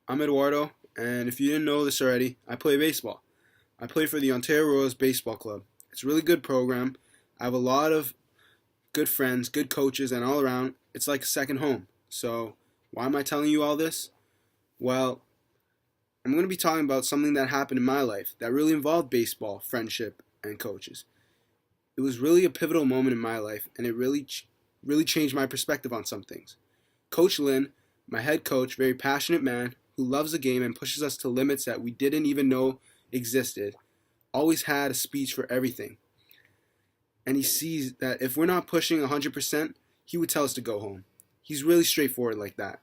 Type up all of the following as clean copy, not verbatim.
I'm Eduardo, and if you didn't know this already, I play baseball. I play for the Ontario Royals Baseball Club. It's a really good program. I have a lot of good friends, good coaches, and all around, it's like a second home. So, why am I telling you all this? Well, I'm going to be talking about something that happened in my life that really involved baseball, friendship, and coaches. It was really a pivotal moment in my life, and it really changed my perspective on some things. Coach Lynn, my head coach, very passionate man who loves the game and pushes us to limits that we didn't even know existed, always had a speech for everything. And he sees that if we're not pushing 100%, he would tell us to go home. He's really straightforward like that.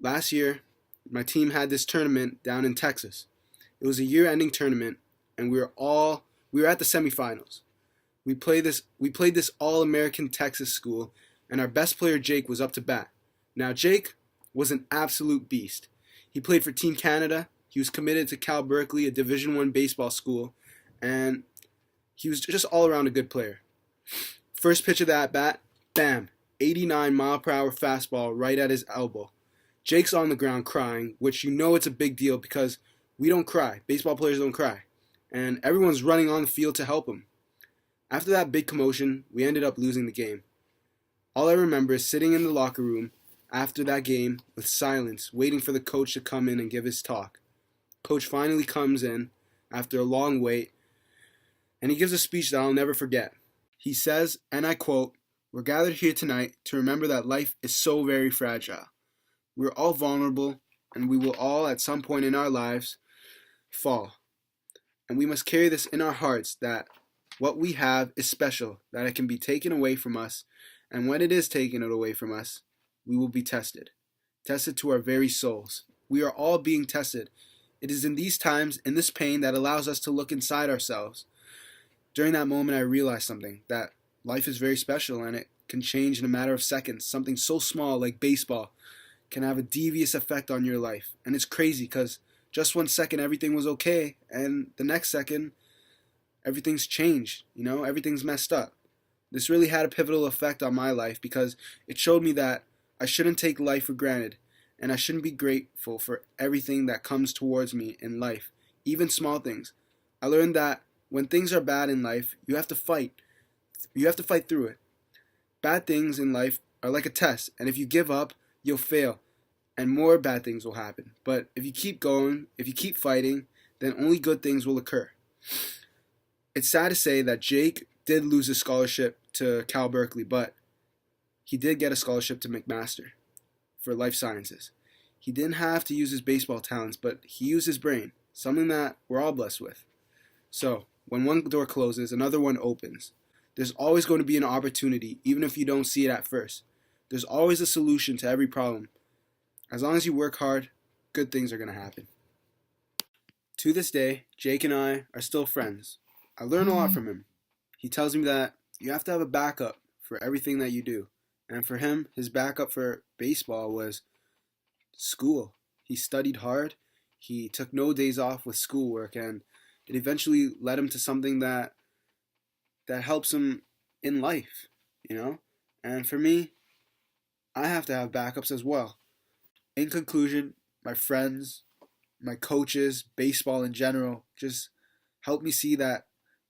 Last year, my team had this tournament down in Texas. It was a year-ending tournament, and we were at the semifinals. We played this all-American Texas school, and our best player Jake was up to bat. Now Jake was an absolute beast. He played for Team Canada. He was committed to Cal Berkeley, a Division One baseball school, and he was just all around a good player. First pitch of that bat, bam, 89-mile-per-hour fastball right at his elbow. Jake's on the ground crying, which you know it's a big deal because we don't cry. Baseball players don't cry. And everyone's running on the field to help him. After that big commotion, we ended up losing the game. All I remember is sitting in the locker room after that game with silence, waiting for the coach to come in and give his talk. Coach finally comes in after a long wait, and he gives a speech that I'll never forget. He says, and I quote, "We're gathered here tonight to remember that life is so very fragile. We're all vulnerable, and we will all at some point in our lives fall. And we must carry this in our hearts that what we have is special, that it can be taken away from us, and when it is taken away from us, we will be tested. Tested to our very souls. We are all being tested. It is in these times, in this pain, that allows us to look inside ourselves. During that moment, I realized something, that life is very special, and it can change in a matter of seconds. Something so small like baseball can have a devious effect on your life. And it's crazy because just 1 second everything was okay, and the next second everything's changed, everything's messed up. This really had a pivotal effect on my life because it showed me that I shouldn't take life for granted, and I shouldn't be grateful for everything that comes towards me in life, even small things. I learned that when things are bad in life, you have to fight. You have to fight through it. Bad things in life are like a test, and if you give up, you'll fail, and more bad things will happen. But if you keep going, if you keep fighting, then only good things will occur. It's sad to say that Jake did lose his scholarship to Cal Berkeley, but he did get a scholarship to McMaster for life sciences. He didn't have to use his baseball talents, but he used his brain, something that we're all blessed with. So, when one door closes, another one opens. There's always going to be an opportunity, even if you don't see it at first. There's always a solution to every problem. As long as you work hard, good things are going to happen. To this day, Jake and I are still friends. I learn a lot from him. He tells me that you have to have a backup for everything that you do. And for him, his backup for baseball was school. He studied hard. He took no days off with schoolwork, and it eventually led him to something that helps him in life. And for me, I have to have backups as well. In conclusion, my friends, my coaches, baseball in general, just help me see that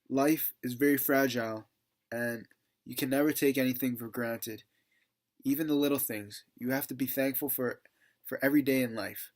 life is very fragile and you can never take anything for granted. Even the little things. You have to be thankful for every day in life.